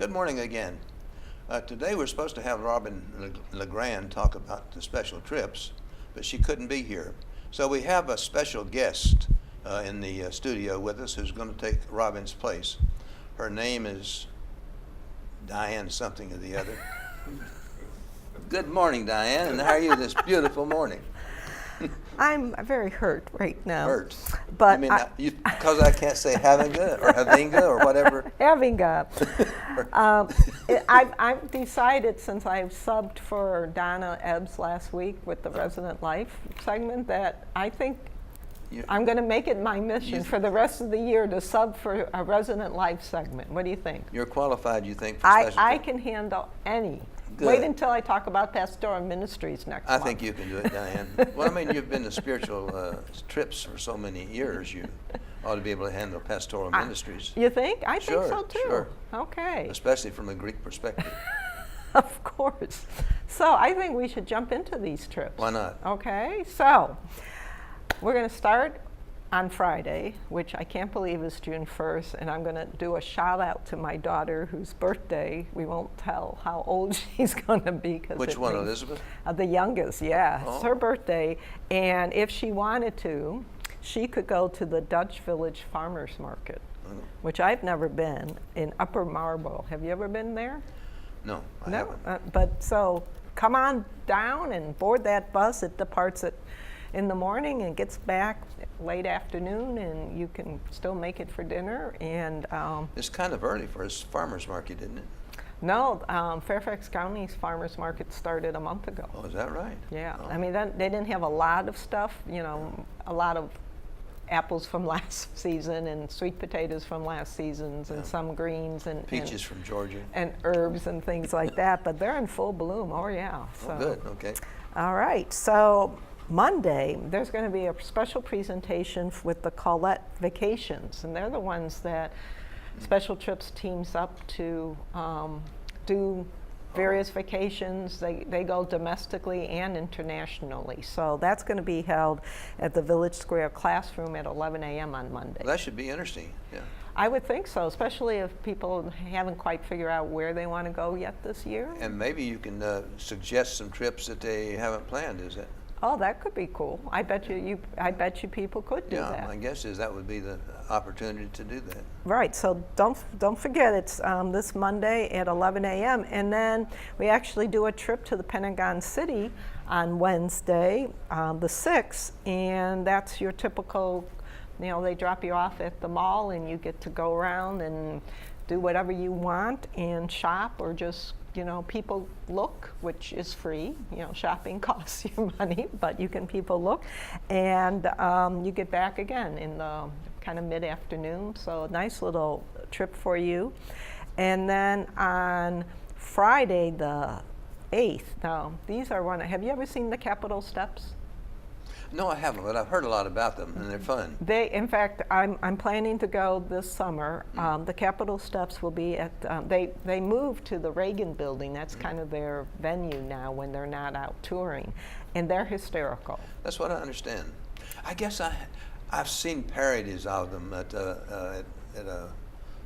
Good morning again. Today we're supposed to have Robin LeGrand talk about the special trips, but she couldn't be here. So we have a special guest in the studio with us who's going to take Robin's place. Her name is Diane something or the other. Good morning, Diane, and how are you this beautiful morning? I'm very hurt right now. Hurt? But because I can't say Havinga or Havinga or whatever? Havinga. I've decided, since I've subbed for Donna Ebbs last week with the Resident Life segment, that I think I'm going to make it my mission for the rest of the year to sub for a Resident Life segment. What do you think? You're qualified, you think, for special I can handle any. Good. Wait until I talk about pastoral ministries next month. I think you can do it, Diane. Well, I mean, you've been to spiritual trips for so many years. You ought to be able to handle pastoral ministries. You think? I think so too. Sure. Okay. Especially from a Greek perspective. Of course. So I think we should jump into these trips. Why not? Okay. So we're going to start on Friday, which I can't believe is June 1st, and I'm going to do a shout out to my daughter whose birthday, we won't tell how old she's going to be. Which one, Elizabeth? The youngest, yeah. Oh. It's her birthday, and if she wanted to, she could go to the Dutch Village Farmers Market, which I've never been, in Upper Marlborough. Have you ever been there? No, I haven't. But so come on down and board that bus. It departs in the morning and gets back late afternoon, and you can still make it for dinner. And it's kind of early for a farmer's market, isn't it? No, Fairfax County's farmers market started a month ago. Oh, is that right? Yeah. Oh. I mean, they didn't have a lot of stuff, a lot of apples from last season and sweet potatoes from last season's and some greens and peaches from Georgia and herbs and things like that, but they're in full bloom. Oh yeah. So. Oh, good. Okay. All right. So Monday, there's going to be a special presentation with the Colette Vacations, and they're the ones that Special Trips teams up to do various vacations. They go domestically and internationally. So that's going to be held at the Village Square Classroom at 11 a.m. on Monday. Well, that should be interesting, yeah. I would think so, especially if people haven't quite figured out where they want to go yet this year. And maybe you can suggest some trips that they haven't planned, is it? Oh, that could be cool. I bet you people could do that. Yeah, my guess is that would be the opportunity to do that. Right. So don't forget, it's this Monday at 11 a.m. And then we actually do a trip to the Pentagon City on Wednesday, the 6th, and that's your typical. They drop you off at the mall, and you get to go around and do whatever you want and shop, or just people look, which is free. Shopping costs you money, but you can people look, and you get back again in the kind of mid-afternoon. So a nice little trip for you. And then on Friday the 8th. Now these are have you ever seen the Capitol Steps? No, I haven't, but I've heard a lot about them, and they're fun. In fact, I'm planning to go this summer. The Capitol Steps will be at, they moved to the Reagan Building. That's kind of their venue now when they're not out touring, and they're hysterical. That's what I understand. I guess I've seen parodies of them at an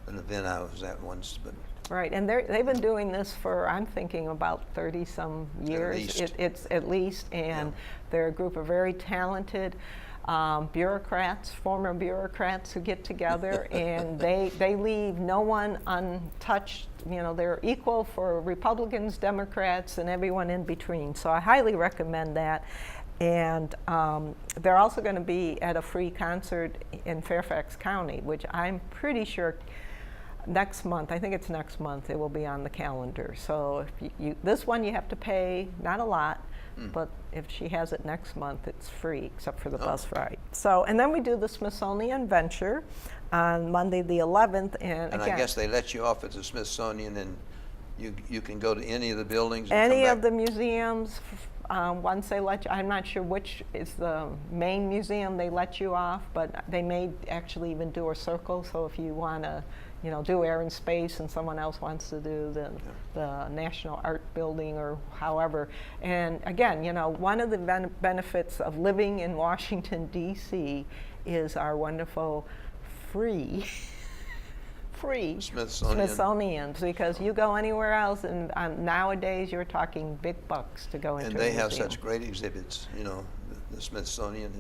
event I was at once, but. Right, and they've been doing this for, I'm thinking, about 30-some years. It's at least, and they're a group of very talented bureaucrats, former bureaucrats who get together, and they leave no one untouched. They're equal for Republicans, Democrats, and everyone in between. So I highly recommend that. And they're also going to be at a free concert in Fairfax County, which I'm pretty sure next month, I think it's next month, it will be on the calendar. So if this one you have to pay, not a lot, but if she has it next month, it's free, except for the bus ride. So, and then we do the Smithsonian Venture on Monday the 11th. And again, I guess they let you off at the Smithsonian, and you can go to any of the buildings? Any of the museums. Once they let you, I'm not sure which is the main museum they let you off, but they may actually even do a circle. So if you want to do Air and Space, and someone else wants to do the National Art Building or however. And again, one of the benefits of living in Washington, D.C. is our wonderful free free Smithsonian. Smithsonians, because you go anywhere else, and nowadays you're talking big bucks to go into. And they a have museum. such great exhibits. You know, the Smithsonian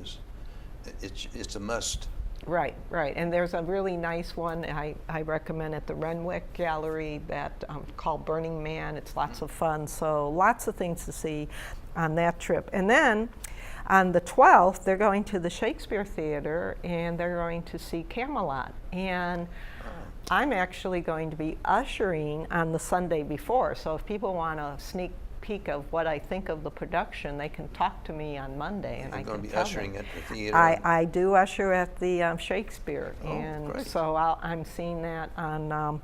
it's a must. Right, right. And there's a really nice one I recommend at the Renwick Gallery that called Burning Man. It's lots of fun. So lots of things to see on that trip. And then on the 12th, they're going to the Shakespeare Theater and they're going to see Camelot. And I'm actually going to be ushering on the Sunday before. So if people want a sneak peek of what I think of the production, they can talk to me on Monday, and I can tell them. You're going to be ushering at the theater? I do usher at the Shakespeare, and great. so I'm seeing that on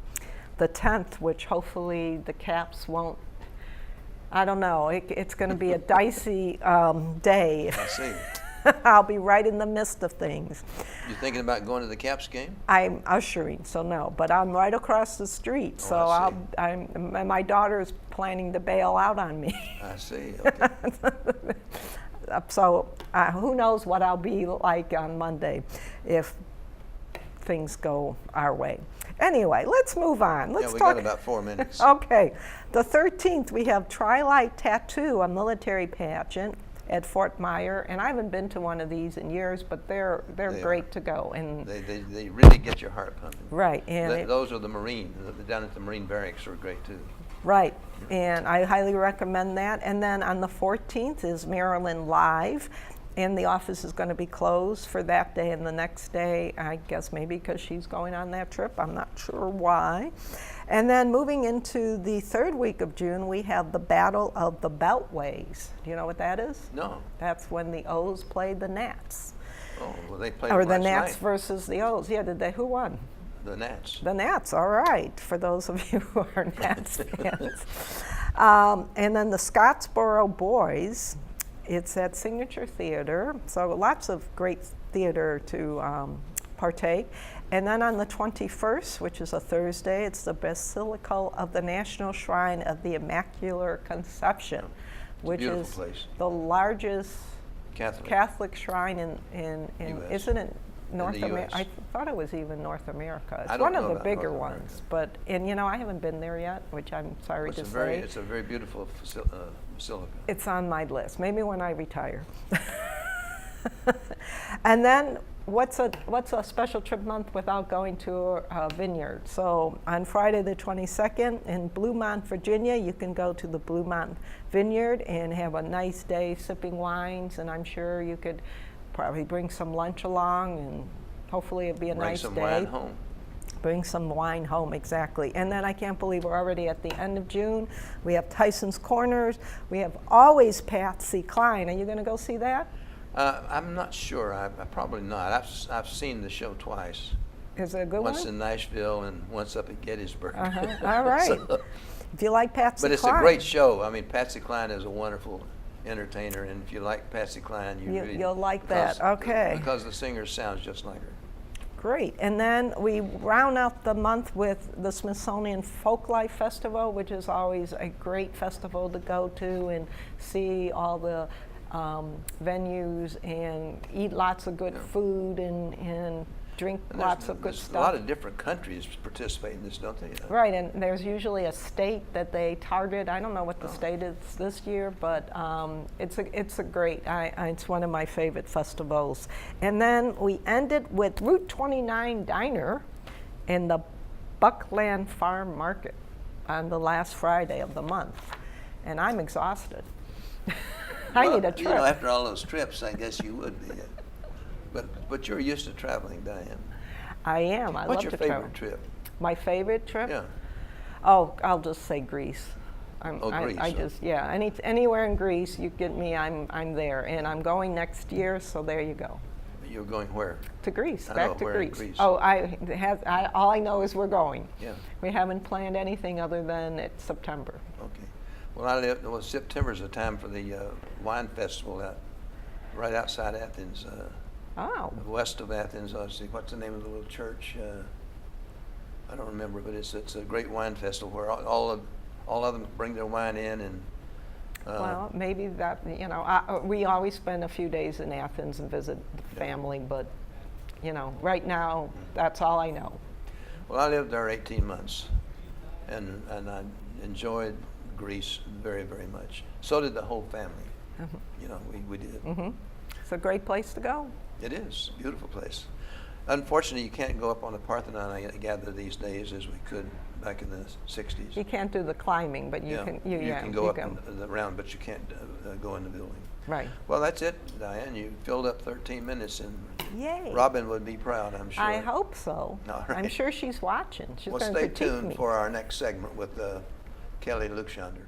the 10th, which hopefully the Caps won't. I don't know. It's going to be a dicey day. I see. I'll be right in the midst of things. You thinking about going to the Caps game? I'm ushering, so no. But I'm right across the street, so and my daughter's planning to bail out on me. I see. Okay. So who knows what I'll be like on Monday if things go our way. Anyway, let's move on. Let's we talk. got about 4 minutes. Okay. The 13th, we have Tri-Light Tattoo, a military pageant at Fort Myer, and I haven't been to one of these in years, but they're great to go. And they really get your heart pumping. Right, and those are the Marine down at the Marine Barracks are great too. Right, and I highly recommend that. And then on the 14th is Maryland Live, and the office is going to be closed for that day and the next day. I guess maybe because she's going on that trip. I'm not sure why. And then moving into the third week of June, we have the Battle of the Beltways. Do you know what that is? No. That's when the O's played the Nats. Oh, well, they played Or the last Nats night. Versus the O's. Yeah, who won? The Nats. The Nats, all right, for those of you who are Nats fans. And then the Scottsboro Boys, it's at Signature Theater, so lots of great theater to partake. And then on the 21st, which is a Thursday, it's the Basilica of the National Shrine of the Immaculate Conception, which is place. the largest Catholic shrine in isn't it North America? I thought it was even North America. It's one of the bigger ones, but I haven't been there yet, which I'm sorry to say. It's a very beautiful basilica. It's on my list. Maybe when I retire. And then what's a special trip month without going to a vineyard? So on Friday the 22nd in Bluemont, Virginia, you can go to the Bluemont Vineyard and have a nice day sipping wines, and I'm sure you could probably bring some lunch along, and hopefully it'll be a nice day. Bring some wine home. Bring some wine home, exactly. And then I can't believe we're already at the end of June. We have Tyson's Corners. We have Always Patsy Cline. Are you going to go see that? I'm not sure. I probably not. I've seen the show twice. Is it a good one? Once in Nashville and once up at Gettysburg. All right. So, if you like Patsy Cline. But it's a great show. I mean, Patsy Cline is a wonderful entertainer, and if you like Patsy Cline, you'll like that. Okay. Because the singer sounds just like her. Great. And then we round out the month with the Smithsonian Folklife Festival, which is always a great festival to go to and see all the venues and eat lots of good food and drink lots of good stuff. A lot of different countries participate in this, don't they? Right, and there's usually a state that they target. I don't know what the state is this year, but it's a great. It's one of my favorite festivals. And then we ended with Route 29 Diner in the Buckland Farm Market on the last Friday of the month, and I'm exhausted. I need a trip. After all those trips, I guess you would be. But you're used to traveling, Diane. I am. I love to travel. What's your favorite trip? My favorite trip? Yeah. Oh, I'll just say Greece. Greece. Anywhere in Greece, you get me, I'm there. And I'm going next year, so there you go. You're going where? To Greece, back to Greece. In Greece. Oh, all I know is we're going. Yeah. We haven't planned anything other than it's September. Okay. Well, September's the time for the wine festival right outside Athens. West of Athens. Let's see, what's the name of the little church? I don't remember, but it's a great wine festival where all of them bring their wine in and. Well, maybe that we always spend a few days in Athens and visit the family, but right now that's all I know. Well, I lived there 18 months, and I enjoyed Greece very, very much. So did the whole family. Mhm. You know, we did. Mhm. It's a great place to go. It is a beautiful place. Unfortunately, you can't go up on the Parthenon, I gather, these days as we could back in the 60s. You can't do the climbing, but you Yeah, can. you yeah, can go up can. and around, but you can't go in the building. Right. Well, that's it, Diane. You filled up 13 minutes, and Yay. Robin would be proud, I'm sure. I hope so. All I'm right. sure she's watching. She's Well, going to stay critique tuned me. for our next segment with Kelly Luxander.